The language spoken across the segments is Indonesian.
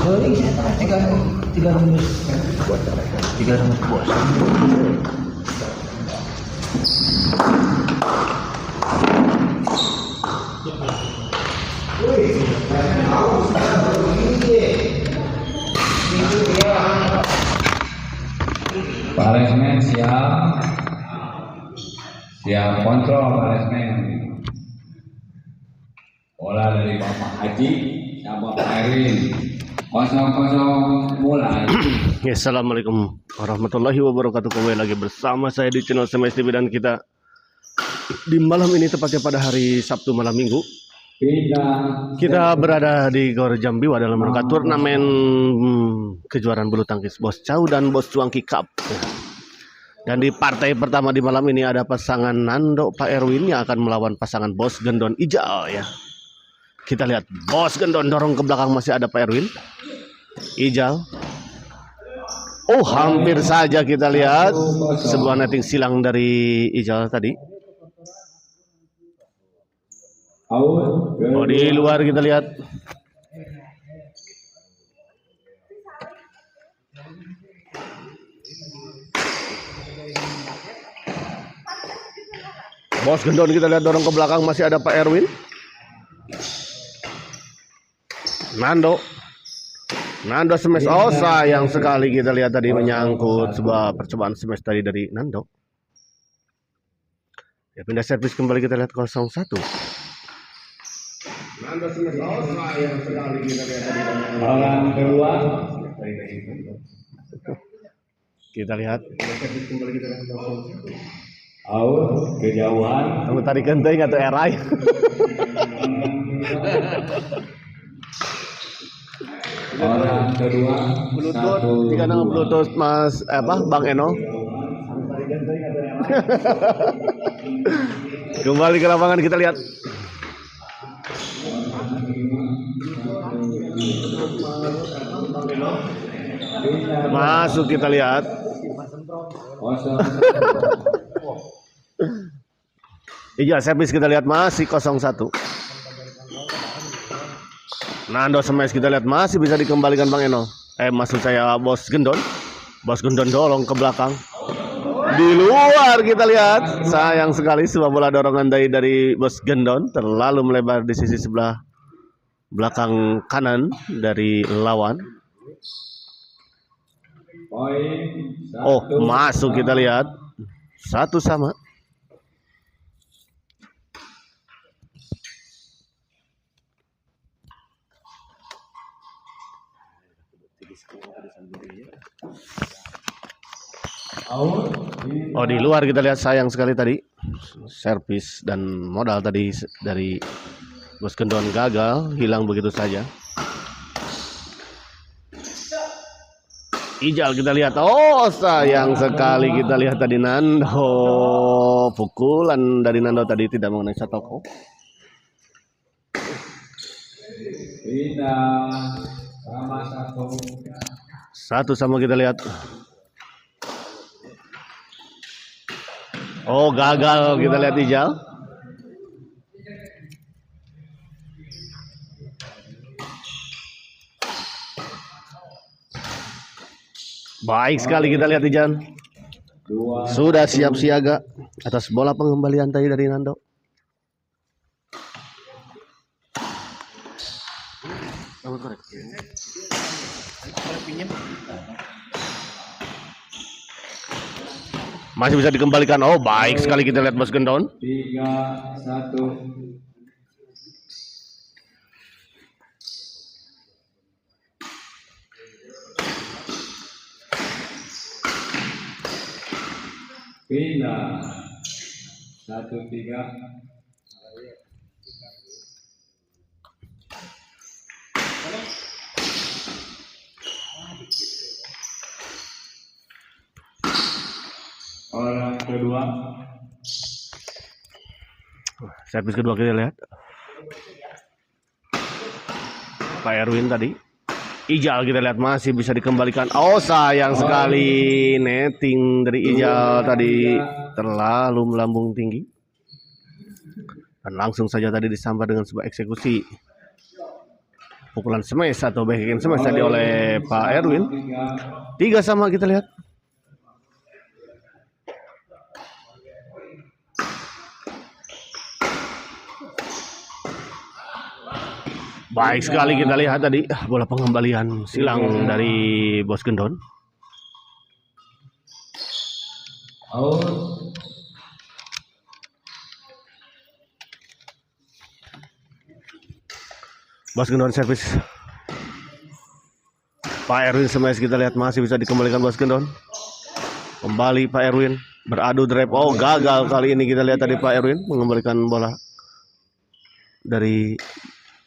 Ini saya tiga rumus bos. Pak Resmen siap kontrol Pak Resmen. Bola dari Bapak Haji sama Pak Erwin. 0-0 mulai. Ya, assalamualaikum warahmatullahi wabarakatuh. Kembali lagi bersama saya di channel Semes TV, dan kita di malam ini, tepatnya pada hari Sabtu malam minggu, kita berada di Gor Jambiwa dalam rangka turnamen kejuaraan bulu tangkis Bos Cau dan Bos Cuangki Cup. Dan di partai pertama di malam ini ada pasangan Nando Pak Erwin yang akan melawan pasangan Bos Gendon Ijal ya. Kita lihat Bos Gendon dorong ke belakang, masih ada Pak Erwin. Ijal. Oh, hampir saja kita lihat sebuah netting silang dari Ijal tadi. Oh, di luar kita lihat. Bos Gendon kita lihat dorong ke belakang, masih ada Pak Erwin. Nando smash. Oh, sayang sekali kita lihat tadi menyangkut sebuah percobaan smash tadi dari Nando. Ya, pindah servis kembali, kita lihat 0-1. Nando smash. Oh, sayang sekali kita lihat tadi Orang kedua. Kita lihat servis kembali, kita lihat 0-1. Out kejauhan. Kamu tadi genteng atau erai? Orang kedua. Bluetooth, jika nama Bluetooth Mas Bang Eno. Kembali ke lapangan, kita lihat. Masuk, kita lihat. Iya, servis kita lihat masih 0-1. Nando smash kita lihat masih bisa dikembalikan Bang Eno. Maksud saya Bos Gendon. Bos Gendon dorong ke belakang. Di luar kita lihat. Sayang sekali sebuah bola dorongan dari Bos Gendon terlalu melebar di sisi sebelah belakang kanan dari lawan. Oh, masuk kita lihat. 1-1. Oh, di luar kita lihat, sayang sekali tadi servis dan modal tadi dari Bos Gendon gagal, hilang begitu saja. Ijal kita lihat. Oh, sayang sekali kita lihat tadi Nando. Pukulan dari Nando tadi tidak mengenai Satoko. Satu sama kita lihat. Oh, gagal kita lihat Ijal. Baik sekali kita lihat Ijal. Sudah siap siaga atas bola pengembalian tadi dari Nando. Masih bisa dikembalikan. Oh, baik sekali kita lihat Bos Gendon. 3-1. Pindah 1-3. Orang kedua. Servis kedua kita lihat. Pak Erwin tadi. Ijal kita lihat masih bisa dikembalikan. Oh, sayang sekali netting dari Ijal tadi terlalu melambung tinggi. Dan langsung saja tadi disambar dengan sebuah eksekusi. pukulan smash atau backhand smash tadi oleh Pak Erwin. 3-3 kita lihat. Baik sekali kita lihat tadi bola pengembalian silang dari Bos Gendon. Out. Bos Gendon servis. Pak Erwin smash kita lihat masih bisa dikembalikan Bos Gendon. Kembali Pak Erwin beradu drive. Oh, gagal kali ini kita lihat tadi Pak Erwin mengembalikan bola dari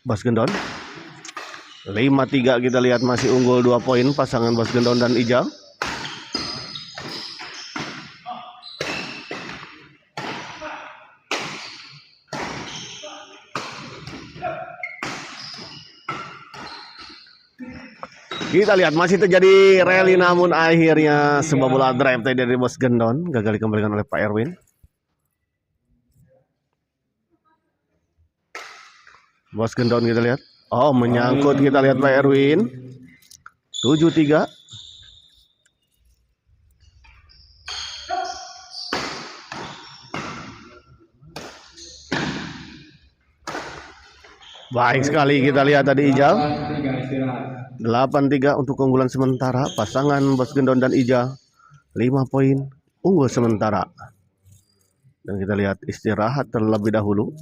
Bos Gendon. 5-3 kita lihat masih unggul 2 poin pasangan Bos Gendon dan Ijal. Kita lihat masih terjadi rally namun akhirnya sebuah bola drive tadi dari Bos Gendon gagal dikembalikan oleh Pak Erwin. Bos Gendon kita lihat. Oh, menyangkut kita lihat Pak Erwin. 7-3. Baik sekali kita lihat tadi Ijal. 8-3 untuk keunggulan sementara pasangan Bos Gendon dan Ijal. 5 poin unggul sementara. Dan kita lihat istirahat terlebih dahulu.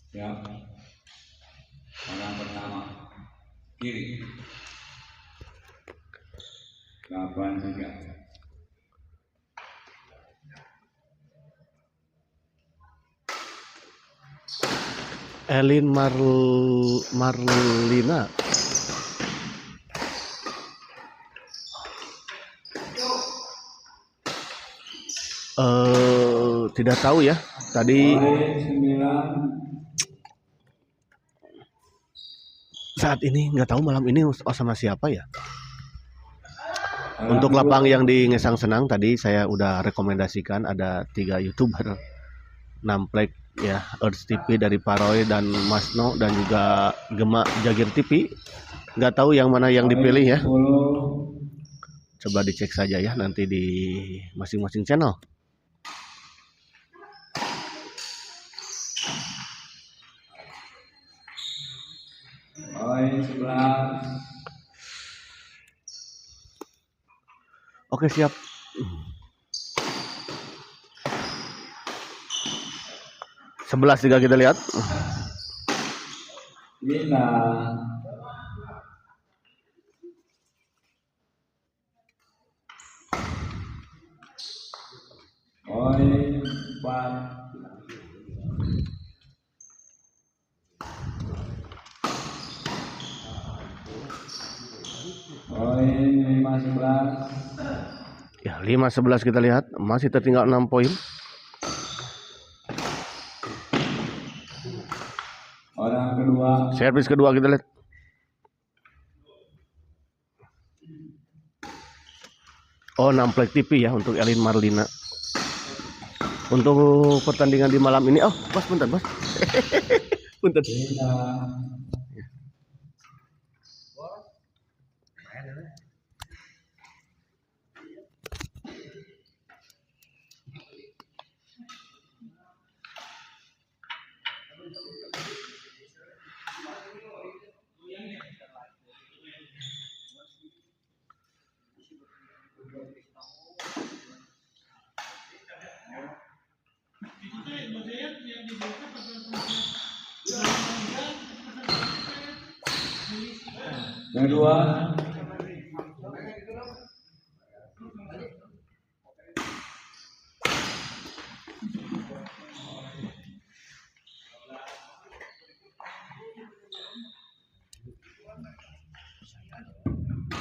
Ya. Orang pertama kiri. 8-3. Elin Marlina. Tidak tahu ya. Tadi saat ini nggak tahu malam ini sama siapa ya. Untuk lapang yang di Ngesang Senang tadi saya udah rekomendasikan ada 3 YouTuber Namplek ya, Earth TV dari Paroy dan Masno dan juga Gema Jagir TV. Nggak tahu yang mana yang dipilih ya. Coba dicek saja ya nanti di masing-masing channel. Poin 11. Oke, siap. Sebelas 3 kita lihat. Lina. Poin 4. Poin 5-11. Ya, 5-11 kita lihat masih tertinggal 6 poin. Orang kedua. Servis kedua kita lihat. Oh, Namplek TV ya untuk Elin Marlina. Untuk pertandingan di malam ini. Oh, Bos, bentar, Bos. Bentar. Kedua.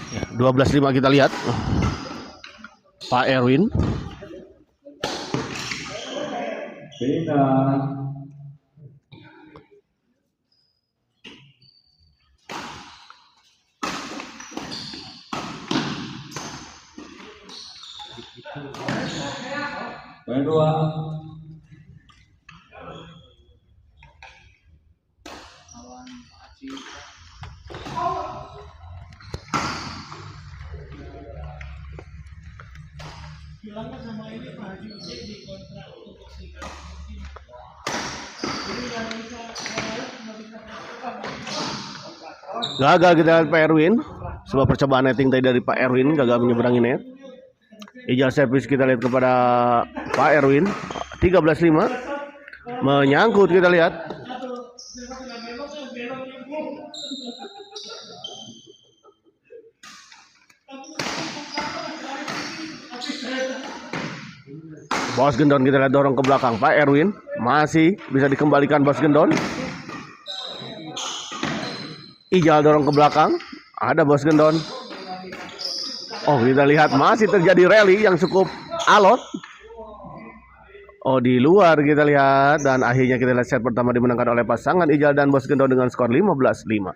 Ya, 12-5 kita lihat. Pak Erwin. Beda. Kedua. Bilangnya sama ini Pak Haji Ucek di kontrak untuk serikat mungkin. Jadi yang bisa Gagal kita lihat Pak Erwin. Sebuah percobaan netting tadi dari Pak Erwin, gagal menyeberangi net. Ijal servis kita lihat kepada Pak Erwin. 13-5. Menyangkut kita lihat. Bos Gendon kita lihat dorong ke belakang. Pak Erwin masih bisa dikembalikan Bos Gendon. Ijal dorong ke belakang. Ada Bos Gendon. Oh, kita lihat masih terjadi rally yang cukup alot. Oh, di luar kita lihat. Dan akhirnya kita lihat set pertama dimenangkan oleh pasangan Ijal dan Bos Gendon dengan skor 15-5.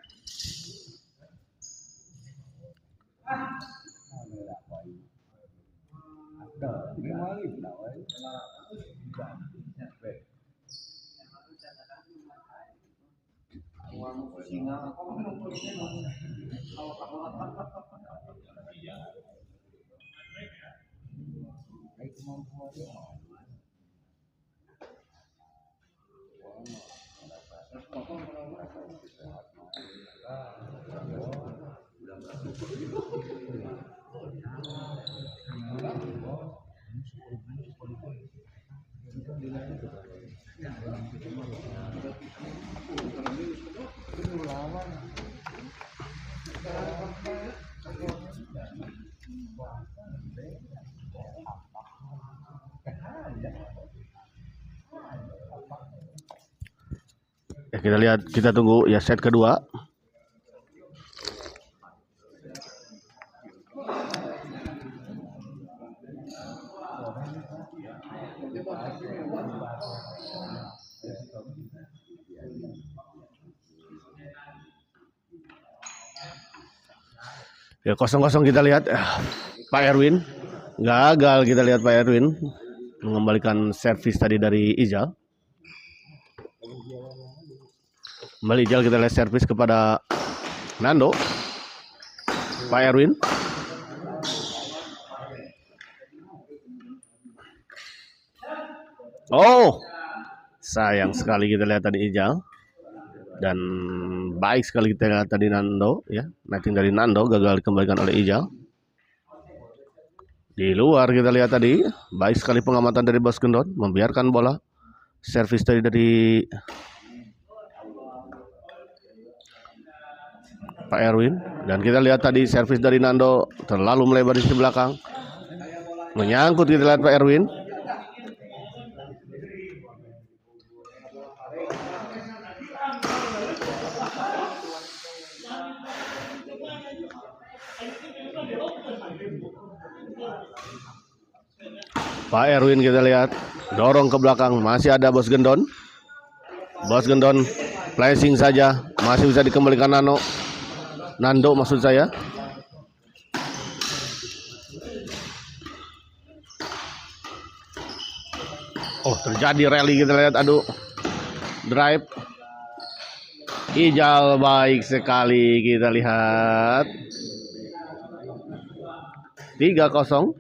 Ya, kita lihat, kita tunggu ya set kedua. Ya 0-0 kita lihat. Pak Erwin gagal, kita lihat Pak Erwin mengembalikan servis tadi dari Ijal. Kembali Ijal, kita lihat servis kepada Nando. Pak Erwin. Oh, sayang sekali kita lihat tadi Ijal. Dan baik sekali kita lihat tadi Nando, ya, netting dari Nando gagal dikembalikan oleh Ijal. Di luar kita lihat tadi, baik sekali pengamatan dari Bos Gendon, membiarkan bola servis tadi dari Pak Erwin. Dan kita lihat tadi servis dari Nando terlalu melebar di sisi belakang, menyangkut, kita lihat Pak Erwin. Pak Erwin kita lihat dorong ke belakang, masih ada Bos Gendon. Bos Gendon flashing saja, masih bisa dikembalikan Nando maksud saya. Oh, terjadi rally kita lihat, aduh. Drive. Ijal baik sekali kita lihat. 3-0.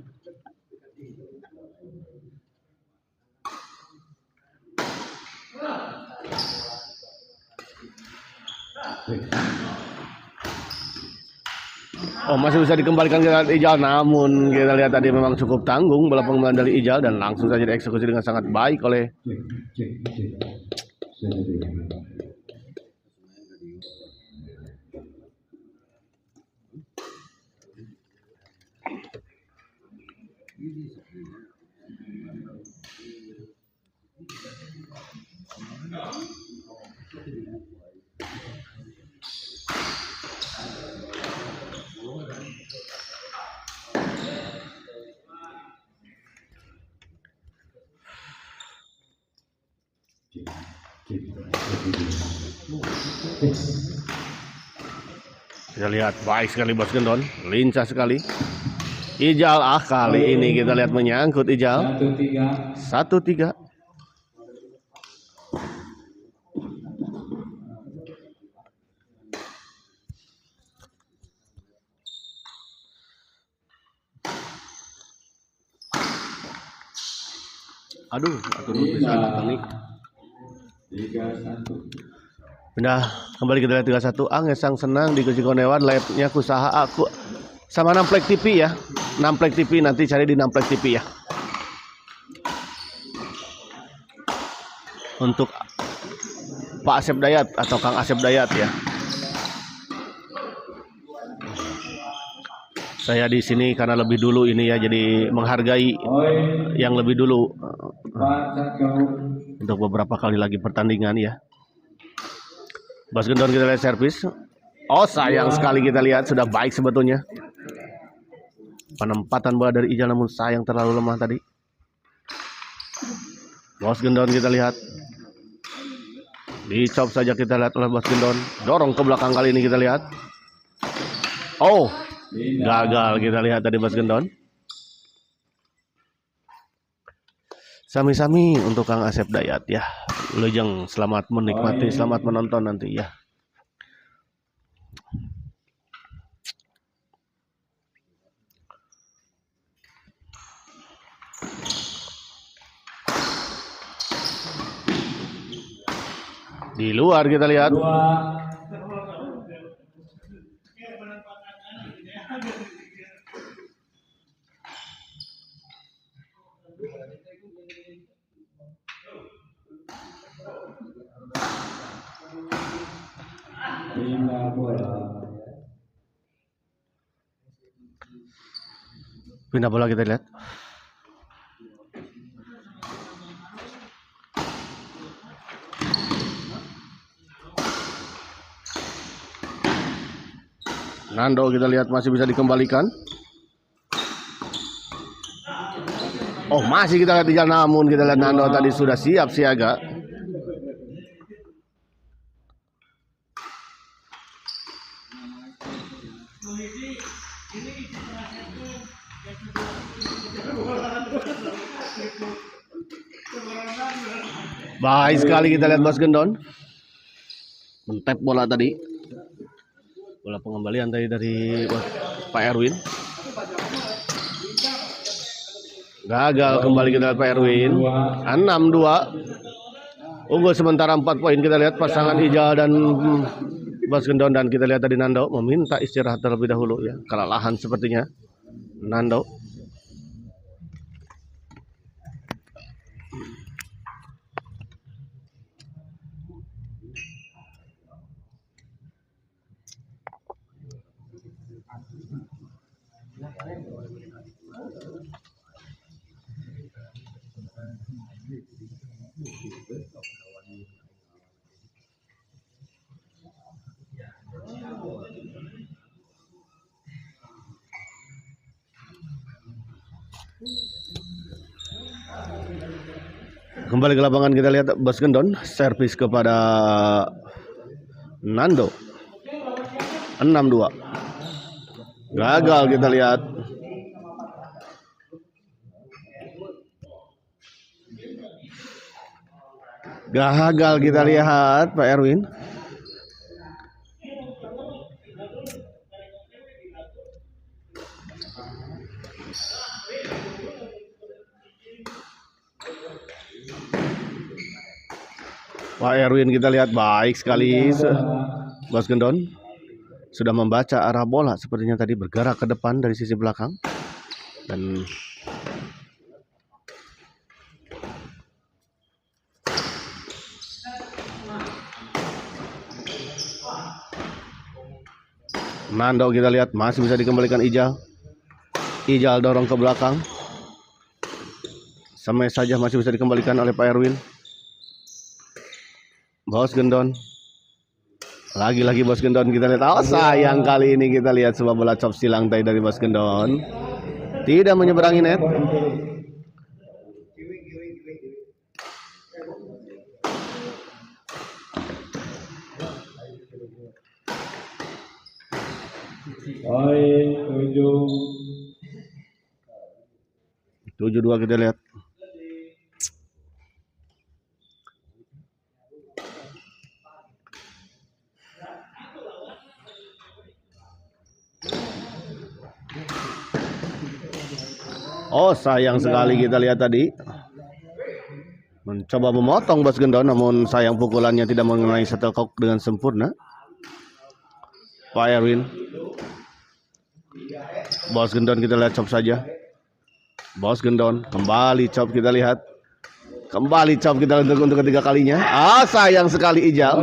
Oh, masih bisa dikembalikan ke Ijal, namun kita lihat tadi memang cukup tanggung bola pengembangan dari Ijal dan langsung saja dieksekusi dengan sangat baik oleh Kita lihat baik sekali Bos Gendon, lincah sekali. Ijal kali ini kita lihat menyangkut Ijal. 1-3. Aduh, bisa datang nih. 3-1. Pindah kembali kita lihat 31. Ngesang senang di Kucikonewan live-nya kusaha aku sama Namplek TV ya. Namplek TV nanti cari di Namplek TV ya. Untuk Pak Asep Dayat atau Kang Asep Dayat ya. Saya di sini karena lebih dulu ini ya, jadi menghargai yang lebih dulu untuk beberapa kali lagi pertandingan ya. Bos Gendon kita lihat servis. Oh sayang sekali kita lihat sudah baik sebetulnya. Penempatan bola dari Ijal namun sayang terlalu lemah tadi. Bos Gendon kita lihat. Dicop saja kita lihat oleh Bos Gendon. Dorong ke belakang kali ini kita lihat. Oh. Gagal kita lihat tadi Bos Gendon. Sami-sami untuk Kang Asep Dayat ya. Lujeng selamat menikmati, selamat menonton nanti ya. Di luar kita lihat. Pindah bola kita lihat. Nando kita lihat masih bisa dikembalikan. Oh masih kita lihat di jalan, namun kita lihat Nando tadi sudah siap siaga. Baik sekali kita lihat Bos Gendon. Mentep bola tadi. Bola pengembalian tadi dari Pak Erwin. Gagal kembali kita lihat Pak Erwin. 6-2. Unggul sementara 4 poin. Kita lihat pasangan Ijal dan Bos Gendon, dan kita lihat tadi Nando meminta istirahat terlebih dahulu ya. Kelelahan sepertinya Nando. Kembali ke lapangan kita lihat Bos Gendon servis kepada Nando. 6-2. Gagal kita lihat. Gagal kita lihat Pak Erwin. Pak Erwin kita lihat baik sekali. Bos Gendon sudah membaca arah bola, sepertinya tadi bergerak ke depan dari sisi belakang. Dan Nando kita lihat masih bisa dikembalikan Ijal. Ijal dorong ke belakang. Sama saja masih bisa dikembalikan oleh Pak Erwin. Bos Gendon. Lagi-lagi Bos Gendon kita lihat. Oh sayang kali ini kita lihat sebuah bola chop silang tadi dari Bos Gendon. Tidak menyeberangi net. Poin 7-2 kita lihat. Oh, sayang sekali kita lihat tadi. Mencoba memotong Bos Gendon, namun sayang pukulannya tidak mengenai shuttlecock dengan sempurna. Pak Erwin. Bos Gendon kita lihat chop saja. Bos Gendon kembali chop kita lihat. Kembali chop kita untuk ketiga kalinya. Ah, sayang sekali Ijal.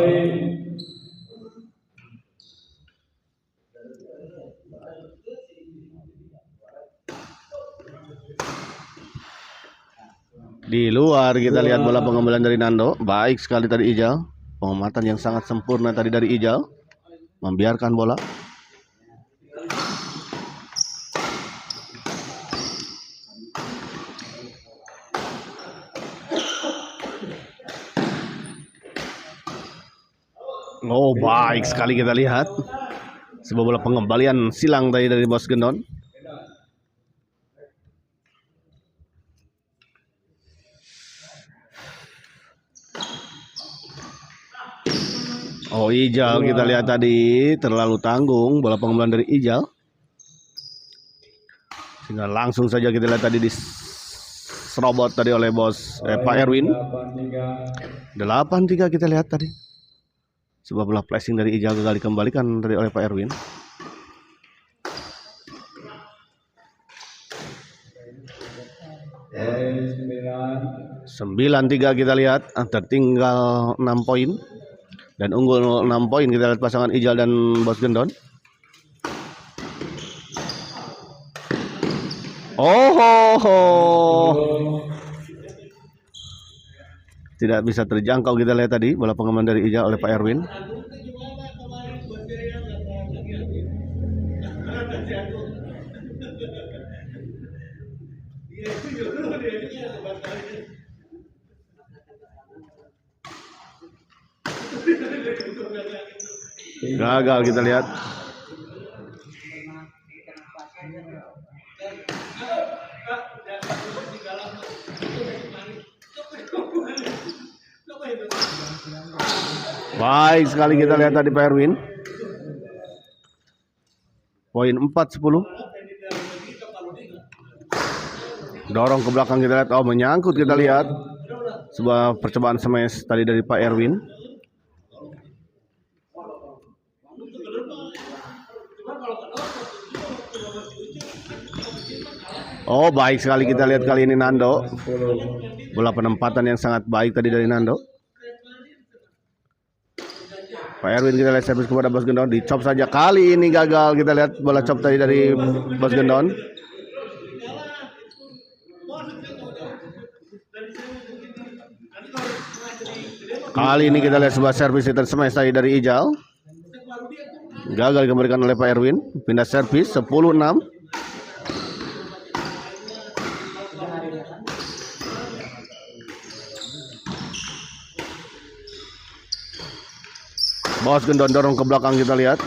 Di luar kita lihat bola pengembalian dari Nando. Baik sekali tadi Ijal. Pengamatan yang sangat sempurna tadi dari Ijal. Membiarkan bola. Oh, baik sekali kita lihat. Sebuah bola pengembalian silang tadi dari Bos Gendon. Oh, Ijal kita lihat tadi terlalu tanggung bola pengembalian dari Ijal. Sehingga langsung saja kita lihat tadi diserobot tadi oleh Pak Erwin. 8-3 kita lihat tadi. Sebuah bola flashing dari Ijal gagal dikembalikan tadi oleh Pak Erwin. Poin 9-3 kita lihat, tertinggal 6 poin. Dan unggul 6 poin kita lihat pasangan Ijal dan Bos Gendon. Tidak bisa terjangkau kita lihat tadi bola pengembalian dari Ijal oleh Pak Erwin. Gagal kita lihat. Baik sekali kita lihat tadi Pak Erwin. Poin 4-10. Dorong ke belakang kita lihat. Oh, menyangkut kita lihat. Sebuah percobaan smash tadi dari Pak Erwin. Oh, baik sekali kita lihat kali ini Nando. Bola penempatan yang sangat baik tadi dari Nando. Pak Erwin kita lihat servis kepada Bos Gendon. Dicop saja, kali ini gagal. Kita lihat bola chop tadi dari Bos Gendon. Kali ini kita lihat sebuah servis return smash tadi dari Ijal. Gagal dikembalikan oleh Pak Erwin. Pindah servis 10-6. Bos Gendon dorong ke belakang kita lihat.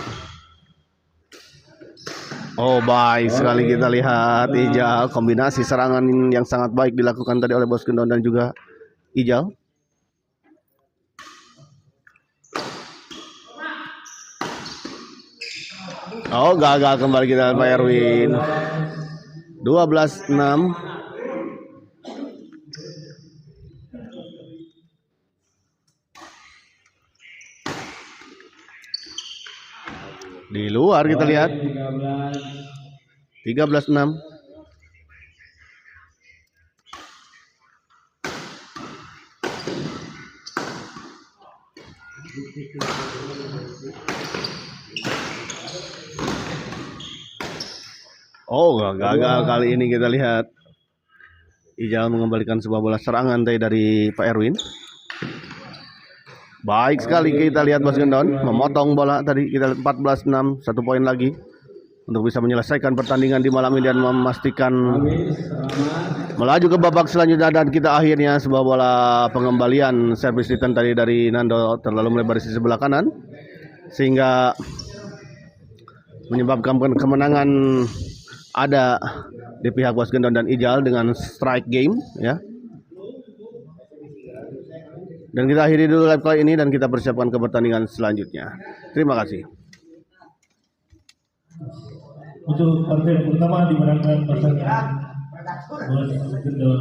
Oh, baik sekali kita lihat Ijal. Kombinasi serangan yang sangat baik dilakukan tadi oleh Bos Gendon dan juga Ijal. Oh, gagal kembali kita Pak Erwin. 12-6. Di luar kita lihat 13-6. Oh, gagal kali ini kita lihat. Ijal mengembalikan sebuah bola serangan dari Pak Erwin. Baik sekali kita lihat Bos Gendon memotong bola tadi. Kita lihat 14-6, 1 poin lagi untuk bisa menyelesaikan pertandingan di malam ini dan memastikan melaju ke babak selanjutnya. Dan kita akhirnya sebuah bola pengembalian servis return tadi dari Nando terlalu melebar di sisi sebelah kanan sehingga menyebabkan kemenangan ada di pihak Bos Gendon dan Ijal dengan strike game ya. Dan kita akhiri dulu live kali ini dan kita persiapkan ke pertandingan selanjutnya. Terima kasih. Untuk partai pertama dimenangkan pasangan Bos Gendon